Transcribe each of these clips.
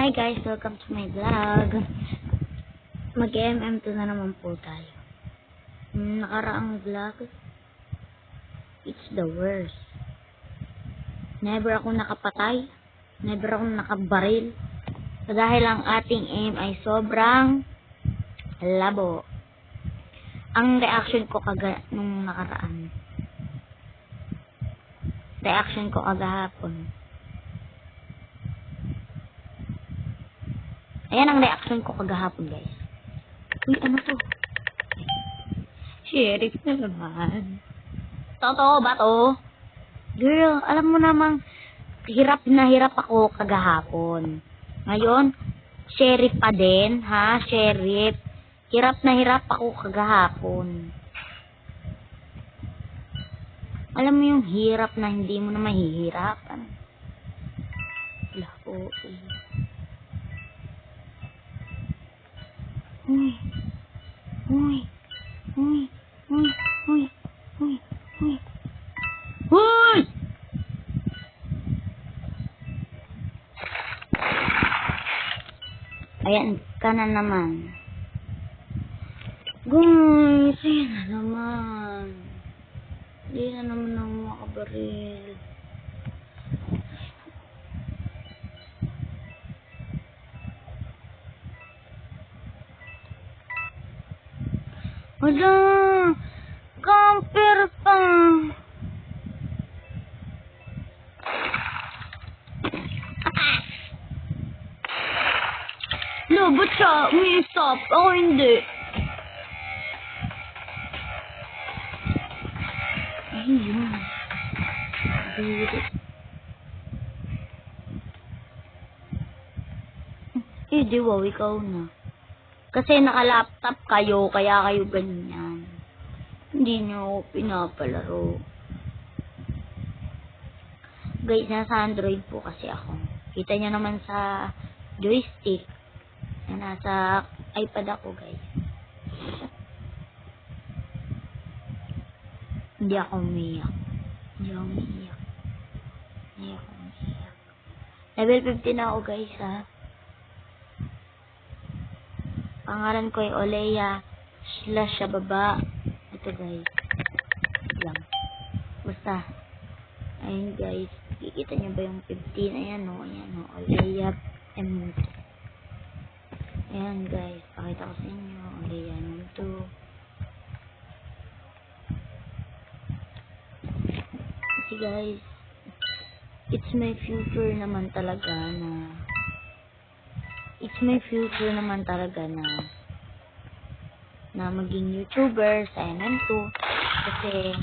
Hi guys, welcome to my vlog. Mag-MM2 na naman po tayo. Nakaraang vlog, it's the worst. Never akong nakapatay, never akong nakabaril. Dahil ang ating aim ay sobrang labo. Ang reaction ko nung nakaraan. Reaction ko kagahapon. Ayan ang reaction ko kagahapon, guys. Uy, ano to? Sheriff na naman. Totoo ba to? Girl, alam mo namang hirap na hirap ako kagahapon. Ngayon, sheriff pa din, ha? Sheriff. Hirap na hirap ako kagahapon. Alam mo yung hirap na hindi mo na mahihirapan. Wala ko. Uy. Uy. Uy. Uy. Uy. Uy. Uy. Uy! Ayan ka na naman. Guys, ayan na naman. Hindi na naman ako makabaril. Wala! Camper pa! No, ba't siya umi-stop? Ako hindi. Ayun. Di wow, ikaw na. Kasi naka-laptop kayo, kaya kayo ganyan. Hindi nyo pinapalaro. Guys, nasa Android po kasi ako. Kita nyo naman sa joystick. Nasa iPad ako, guys. Hindi ako umiyak. Level 15 na ako, guys, ha. Pangalan ko ay Oleya / sa baba. Ito, guys. Lang. Basta. Ayun, guys. Kikita nyo ba yung 15? Ayan, o. Oleya M2. Ayan, guys. Pakita ko sa inyo. Oleya M2. Kasi, guys, it's my future naman talaga na maging YouTuber sa MM2 kasi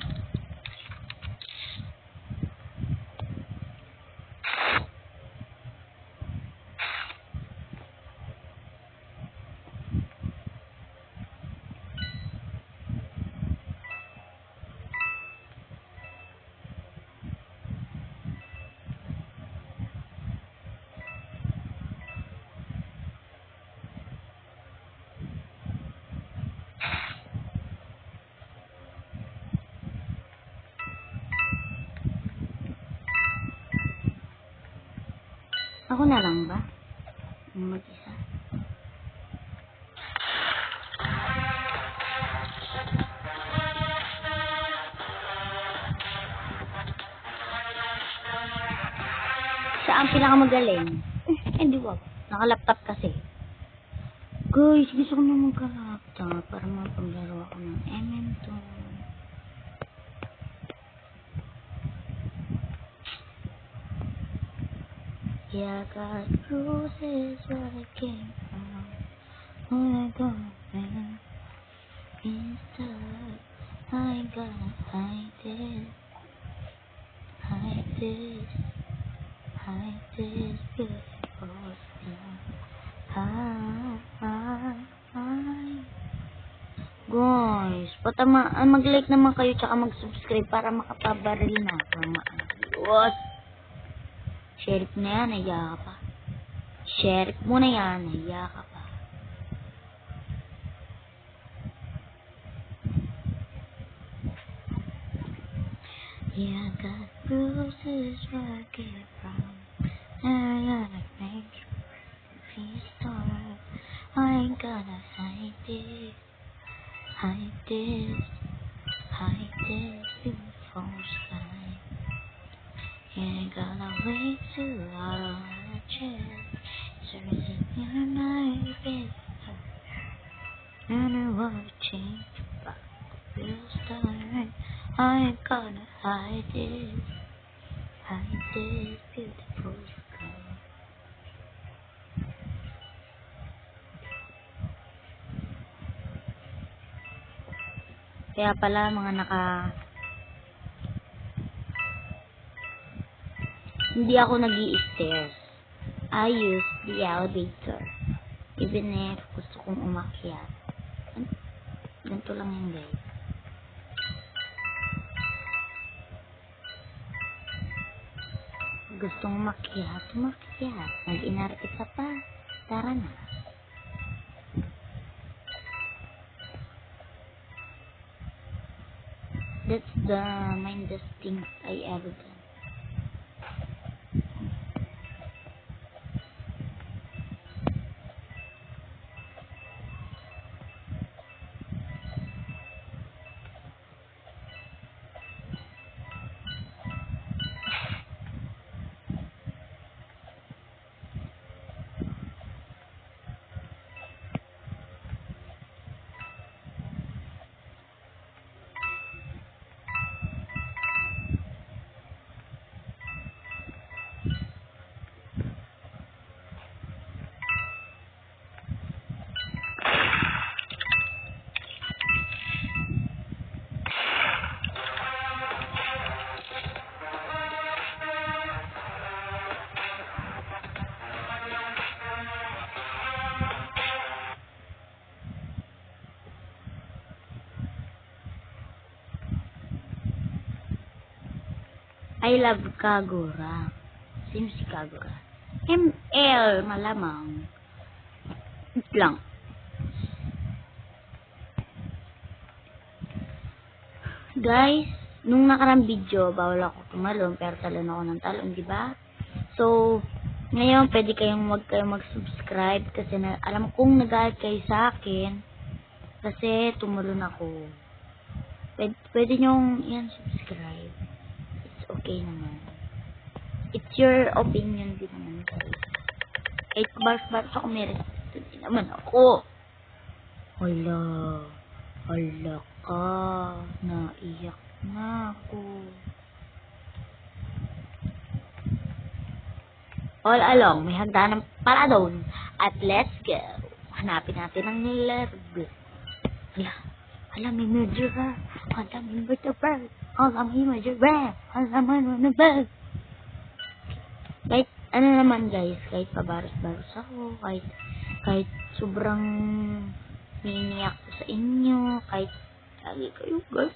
ako na lang ba? Mag-isa. Siya ang pinakamagaling. Hindi wag. Naka-laptop kasi. Guys, gusto ko na magka-laptop para mapaglaro ako ng MM2. Yeah, I got bruises where I came from. All I got, man, is stuck. I gotta hide this beautiful stuff. Guys, mag-like naman kayo tsaka mag-subscribe para makapabaril na ako ng maayos. Sheriff na yan, nahiya ka pa. Sheriff mo na yan, nahiya ka pa. Yeah, I got bruises where I came from. And I gotta make sure ain't gonna hide this, hide this, hide this beautiful sky. Ain't gonna wait too long on a chair. Surrendering your mind, baby. I don't wanna change, but we'll start. I ain't gonna hide this beautiful sky. Kaya pala mga hindi ako nag-i-stairs. I use the elevator. Even if gusto kong umakyat. Ganito lang yan, guys. Gustong umakyat. Nag-inar isa pa. Tara na. That's the mindest thing I ever done. I love Kagura. Sims si Kagura. ML, malamang. Lang. Guys, nung nakarang video, bawal ako tumalon, pero talon ako ng talon, di ba? So, ngayon, pwede huwag kayong mag-subscribe kasi alam kong nag-add kayo sa akin kasi tumalon ako. Pwede nyong yan subscribe. Okay naman. It's your opinion din naman, guys. Kahit baras-baras ako, may respeto din naman ako. Hala ka. Naiyak na ako. All along, may hagdanan para doon. At let's go. Hanapin natin ang nilargo. Hala, may murderer. Hala, may murderer. Hala, may murderer. Hala, may murderer. Kahit, ano naman guys, kahit pabaros-baros ako, kahit sobrang niniyak ko sa inyo, kahit lagi kayo guys.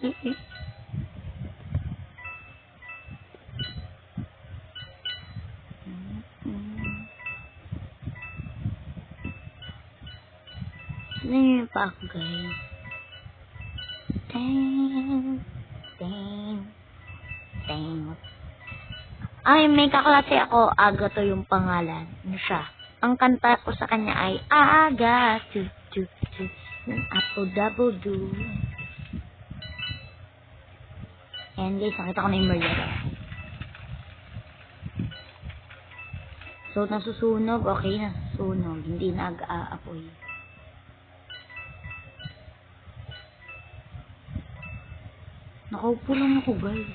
Sino pa ako guys? Dang. Ay, may kaklase ako. Agato yung pangalan. Ano siya? Ang kanta ko sa kanya ay Agato. Apple double do. And guys, nakita ko na yung murderer. So, nasusunog. Okay, nasusunog. Hindi nag-aapoy. Nakaupo lang ako, guys.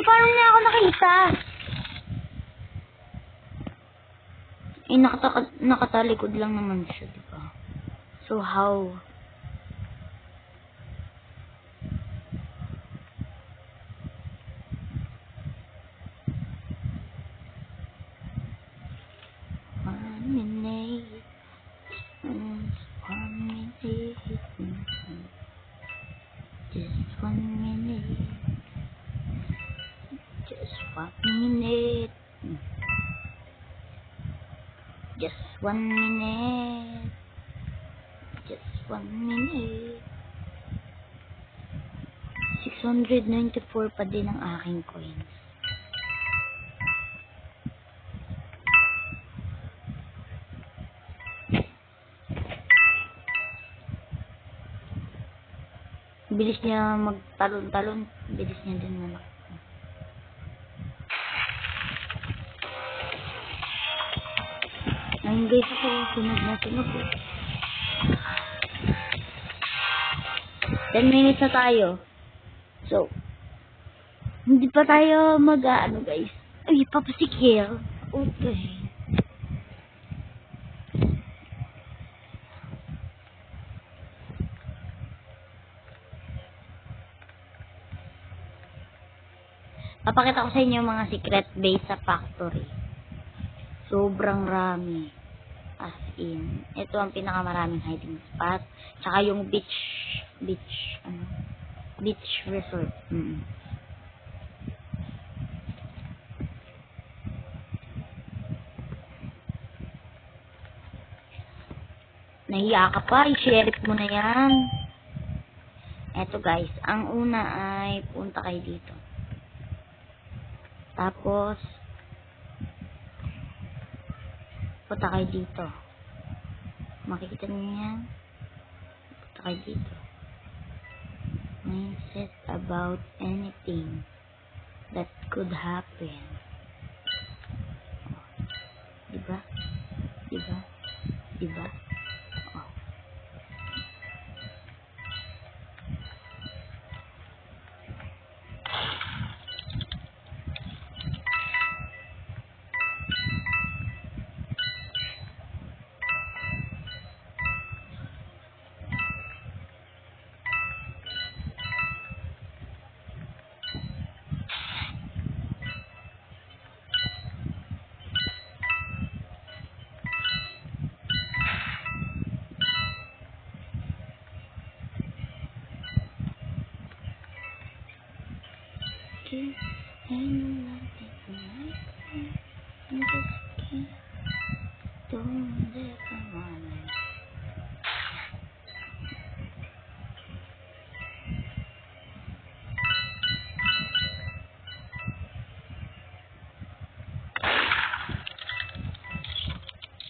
Paano niya ako nakita? Nakatalikod lang naman siya, di ba? So, how? Just 1 minute. Just 1 minute. 6 694 pa din ang aking coins. Bilis niya magtalon-talon. Bilis niya din naman. Ayun guys, ako tunog na tunog. 10 minutes na tayo. So, hindi pa tayo mag-ano guys. Ay, papasikil. Okay. Papakita ko sa inyo mga secret base sa factory. Sobrang rami. As in. Ito ang pinakamaraming hiding spot. Tsaka yung beach resort. Nahiya ka pa, i-sheriff mo na yan. Eto guys, ang una ay punta kayo dito. Tapos, punta kayo dito. Makikita niyo yan. Punta kayo dito. Mindset about anything that could happen. Diba? Diba? Diba? Oh.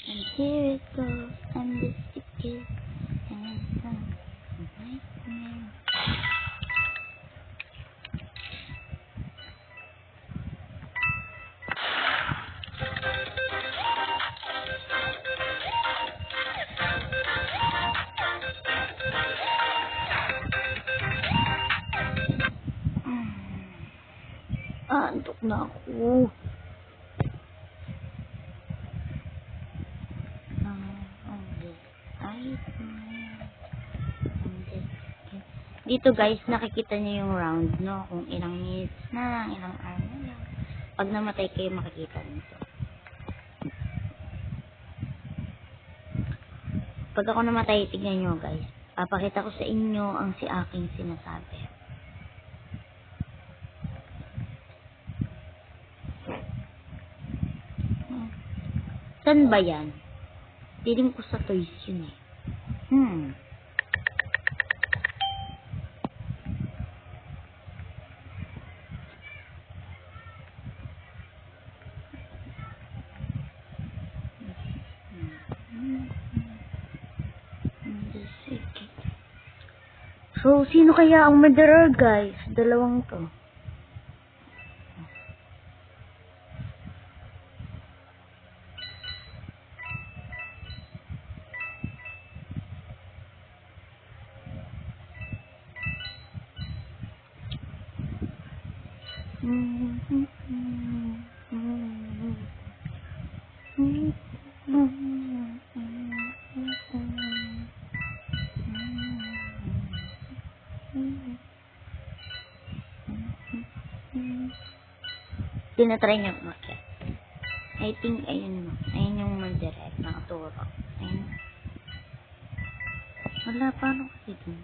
And here it goes, I'm the sickest, and some nightmare. Antok na ako. Dito guys, nakikita niyo yung round, no? Kung ilang minutes na, ilang hour na lang. Pag namatay kayo, makikita nito. Pag ako namatay, tignan nyo guys. Papakita ko sa inyo ang si aking sinasabi. Saan ba yan? Tiling ko sa toys yun eh. So, sino kaya ang murderer guys? Dalawang to. Tinatry niya umakyat. I think, ayun yung murderer. Nakaturo. Ayun. Wala, paano kasi dun?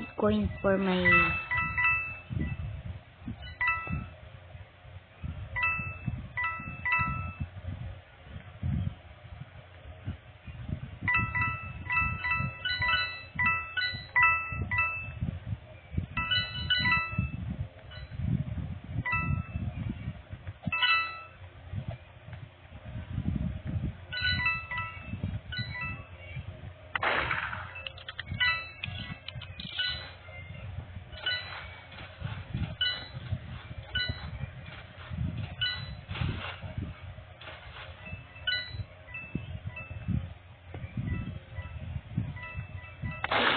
need coins for my...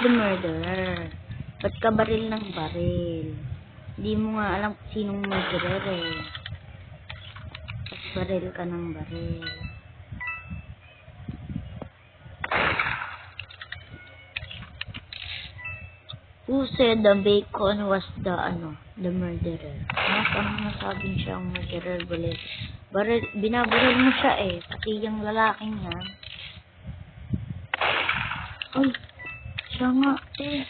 The murderer. Ba't ka baril ng baril? Hindi mo nga alam kung sinong murderer eh. Ba't baril ka ng baril? Who said the bacon was the murderer? Paano nasabing siya ang murderer? Binabaril mo siya eh. Pati yung lalaking yan. Ay! Siya nga eh.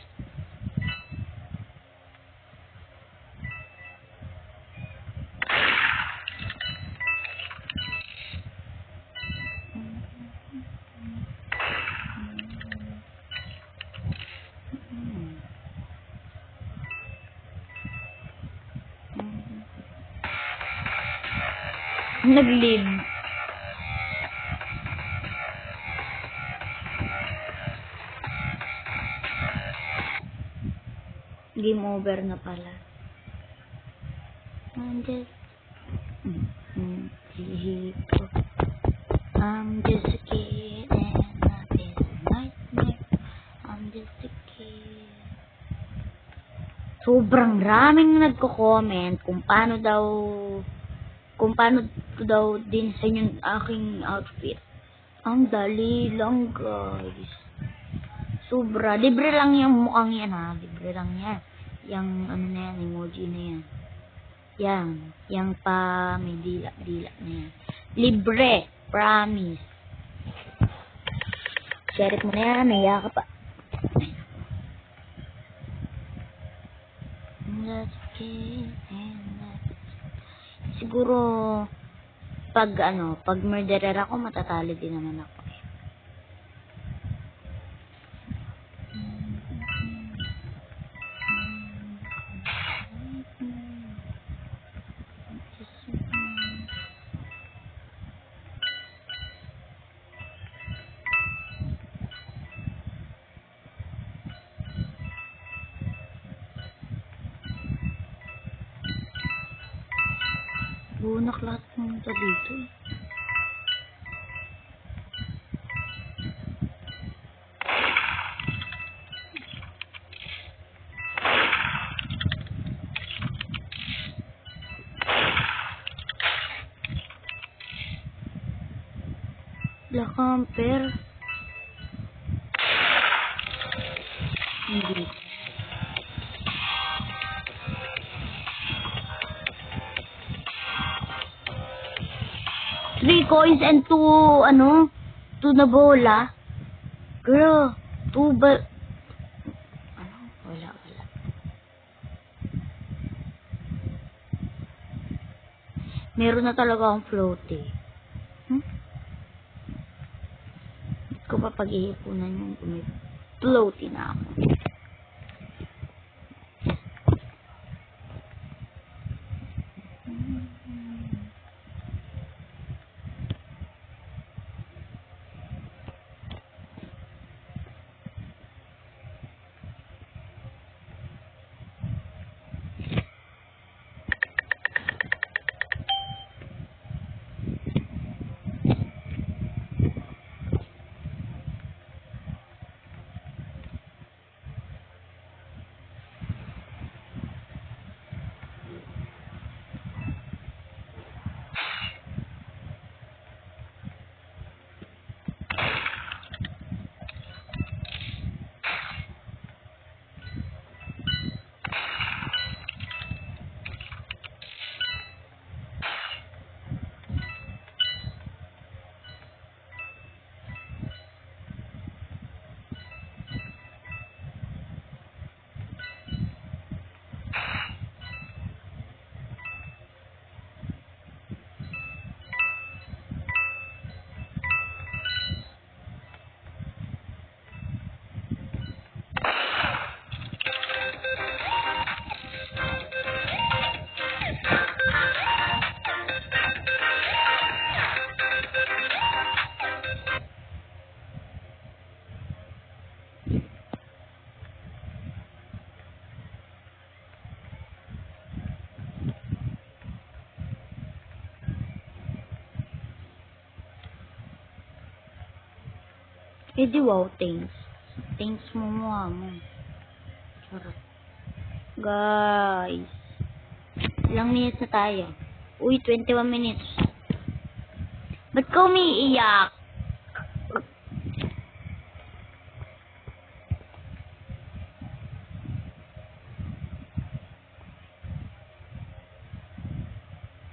Nag-lead. Game over na pala. I'm just a kid and life is a nightmare. I'm just a kid. Sobrang raming nagko-comment kung paano ko daw din sa yung aking outfit. Ang dali lang guys. Sobra. Libre lang yung mukhang yan ha. Libre lang yan. Yang na yan, emoji na yan. Yang pa may dila na yan. Libre. Promise. Share it mo na yan. Naiya ka pa. Siguro pag murderer ako, matatalo din naman ako. Bunak lahat ng dito eh. Black Camper. Hindi. 3 coins and 2 na bola. Girl, 2 ba... Wala. Meron na talaga akong floaty. Ba't ko pa pag-iipunan yung floaty na ako? Eh di wow, thanks. Thanks mo mukha mo. Charot. Guys. Ilang minutes na tayo? Uy, 21 minutes. Ba't ka umiiyak?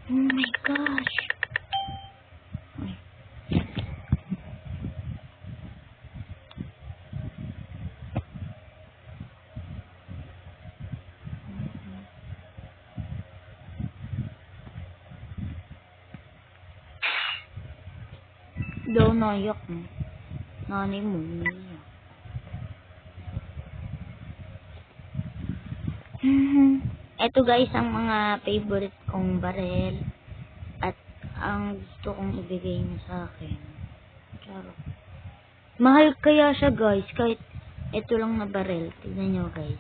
Oh my gosh. Daw naiyak mo. Nanay mo umiiyak. Eto guys ang mga favorite kong barel. At ang gusto kong ibigay niya sa akin. Charot. Mahal kaya siya guys. Kahit eto lang na barel. Tignan nyo guys.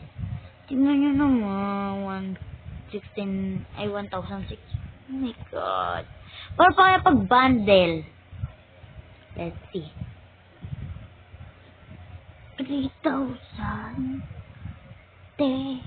Tignan nyo naman. 1,006. Oh my god. Para pa kaya pag bundle. Let's see. 3,000. Te.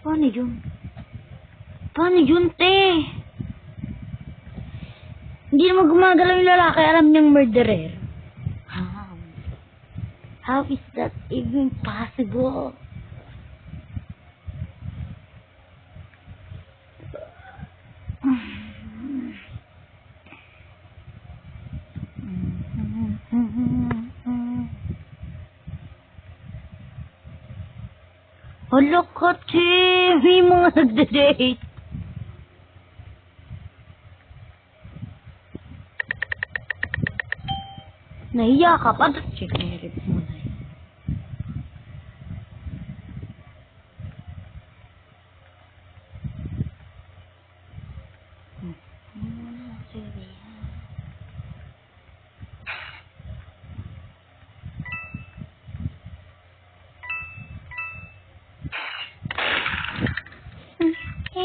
Paano yun? Paano yun, te? Hindi naman gumagalaw yung lalaki, alam niyang murderer. How? How is that even possible? Hala ka, te! May mga nagde-date. Nahiya ka pa? Check na yung mo na yun.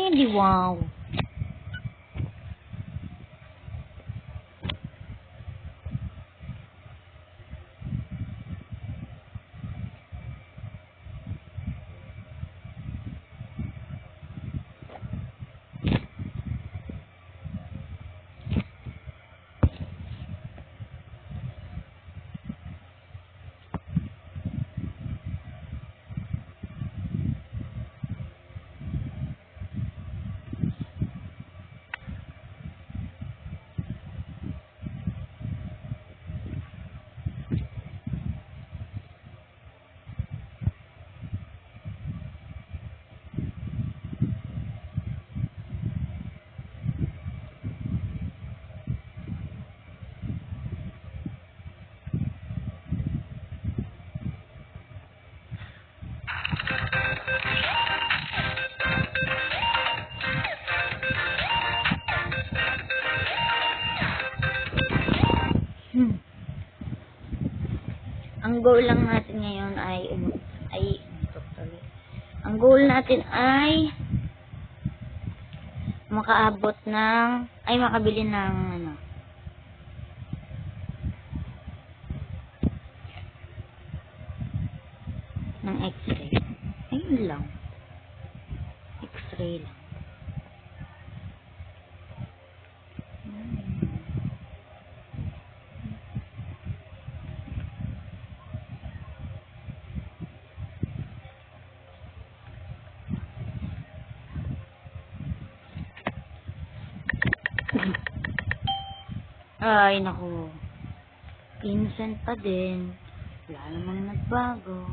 Hindi wow. Ang goal lang natin ngayon ay ang goal natin ay makabili ng ng x-ray. Ayun lang. X-ray lang. Ay, naku. Innocent pa din. Wala namang nagbago.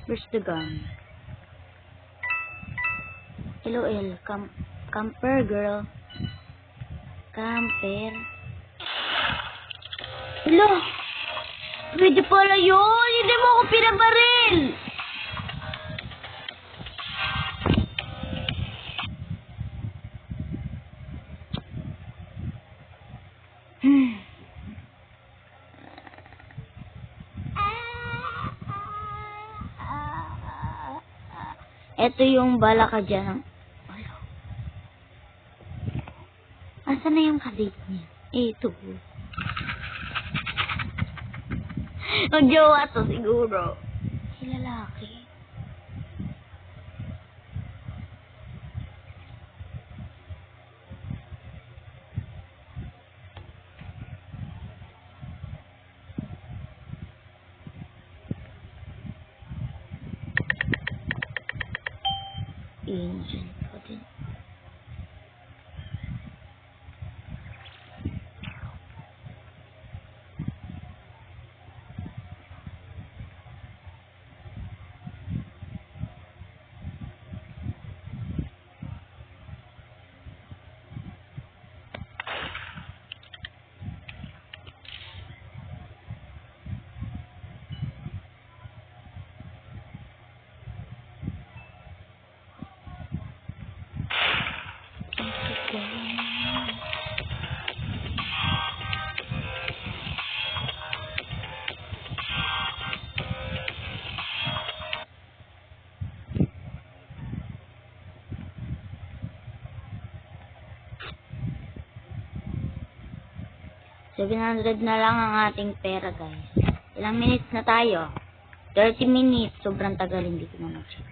Where's the gun? LOL. Camper, girl. Camper. Hello! Pwede pala yun! Hindi mo ako pinabaril! Ito yung bala ka dyan. Asa na yung kadate niya? Ito. Ang jowa to siguro. Si lalaki. Angel pa din. $700 na lang ang ating pera, guys. Ilang minutes na tayo? 30 minutes. Sobrang tagal, hindi ko na mag-check.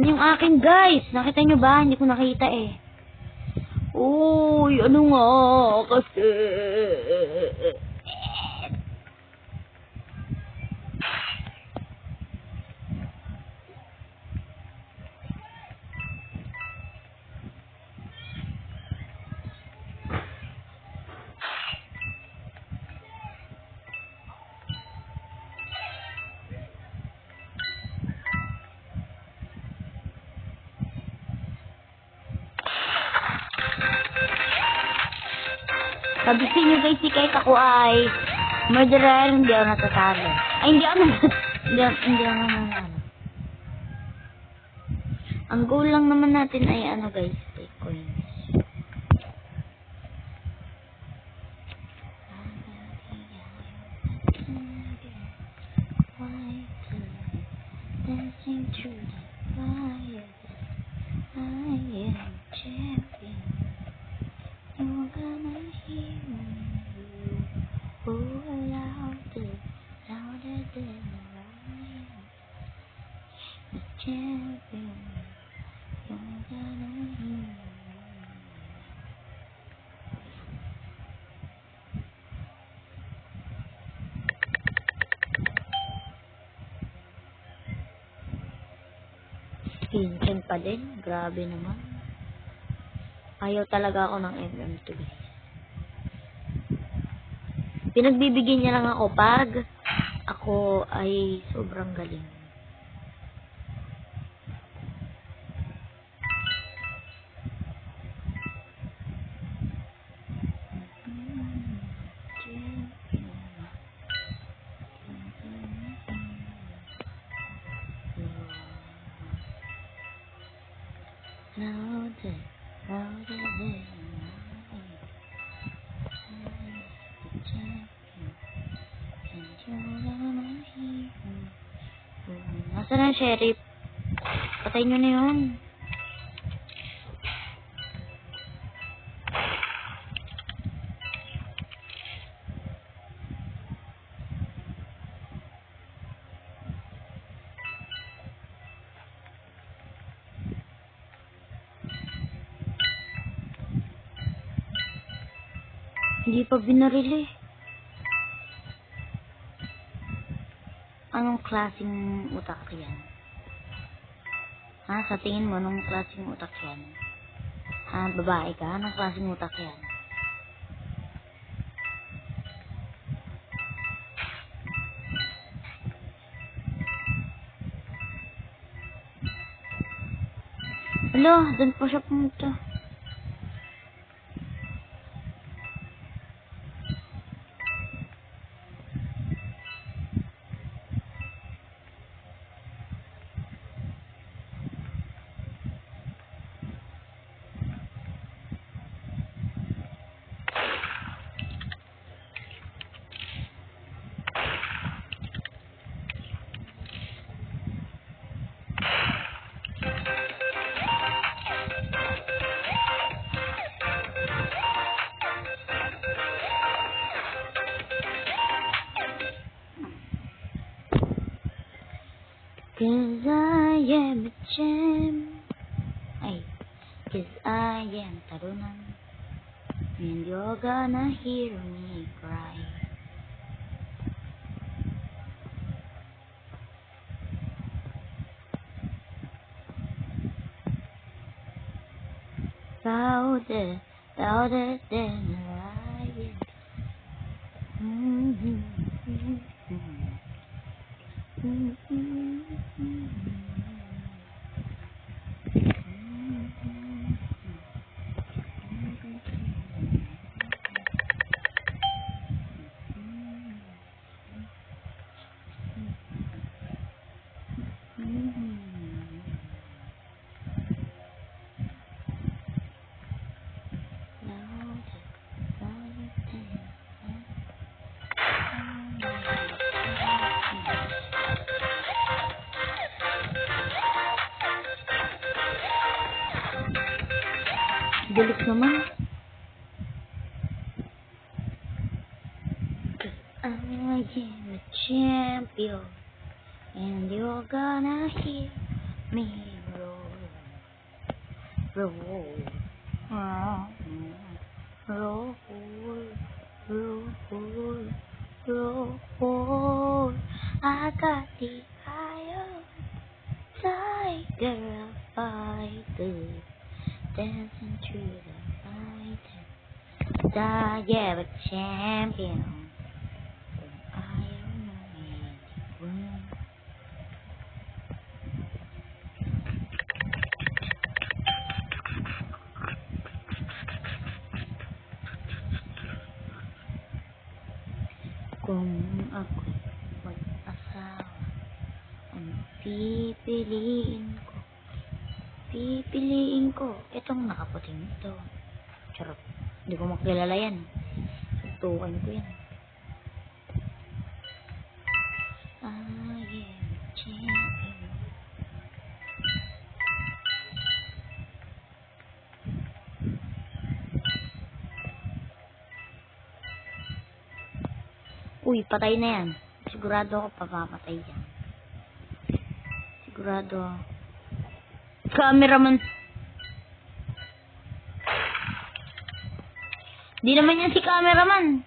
Nasaan yung akin, guys? Nakita nyo ba? Hindi ko nakita eh. Uy, ano nga kasi... Sabihin nyo guys, si kahit ako ay murderer, hindi ako natatalo. Ay, hindi ako nanalo. Ang goal lang naman natin ay ano guys, take coins. Dancing through the fire, I am champion. You're gonna hear me. Oh, louder, louder than the lion. The champion. You're gonna hear me. Vincent pa din. Grabe naman. Ayaw talaga ako ng MM2 guys. Pinagbibigyan niya lang ako pag ako ay sobrang galing. Louder, louder than nasaan ang sheriff? Patay nyo na yun. Hindi pa binarili. Anong klaseng utak yan? Ha? Sa tingin mo, anong klaseng utak yan? Ha? Babae ka? Anong klaseng utak yan? Alo, doon po siya pumunta. Cause I am a champ. Ay, cause I am tarunan. And you're gonna hear me cry. Louder, louder than a lion. Bilis naman. I am a champion, and you're gonna hear me roar. roll, roll, roll, roll. I got the eye of a tiger fighter, dancing through the night. Yeah, a champion. I am a man. Kung ako'y mag-asawa, ang pipiliin ko? Pipiliin ko itong nakaputing ito. Charot. Hindi ko makilala yan. Tutukan ko yan. I am champion. Uy, patay na yan. Sigurado ako papapatay yan. Sigurado. Cameraman. Di naman yan si cameraman.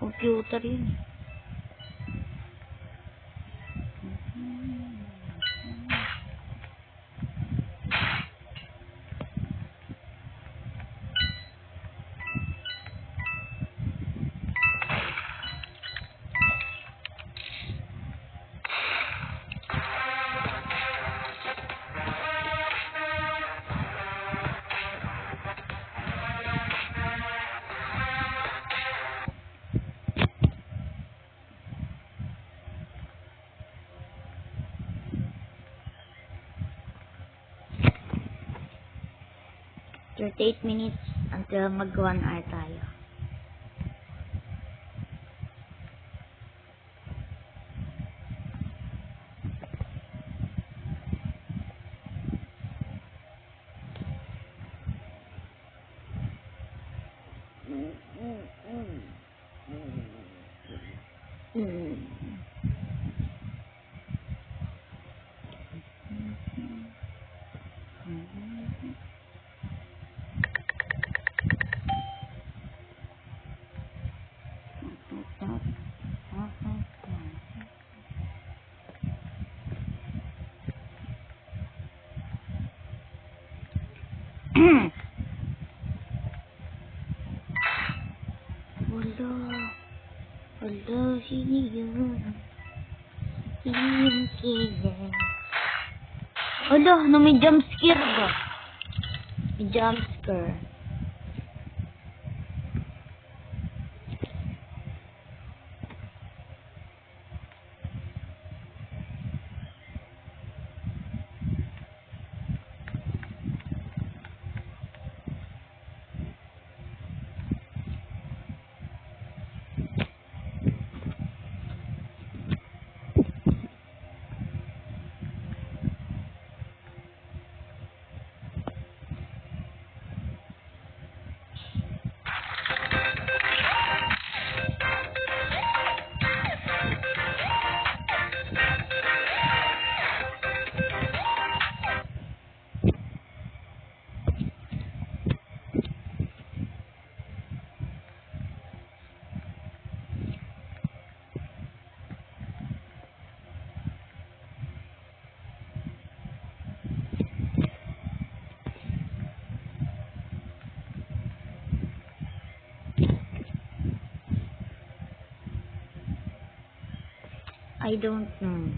Computer yun. Just 8 minutes until mag 1 hour tayo. Hello, sino yun? Hala, may jump scare ba? May jump scare. I don't know.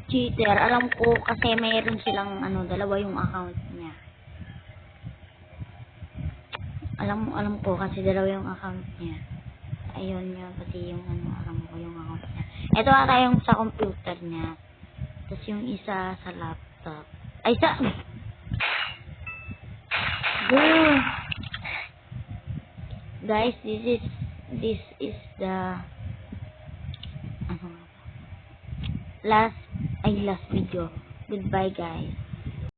cheater. Alam ko kasi mayroon silang dalawa yung account niya. Alam ko kasi dalawa yung account niya. Ayun yun, pati yung alam ko yung account niya. Ito ata yung sa computer niya. Tapos yung isa sa laptop. Ay, girl! Guys, this is the last video. Goodbye, guys.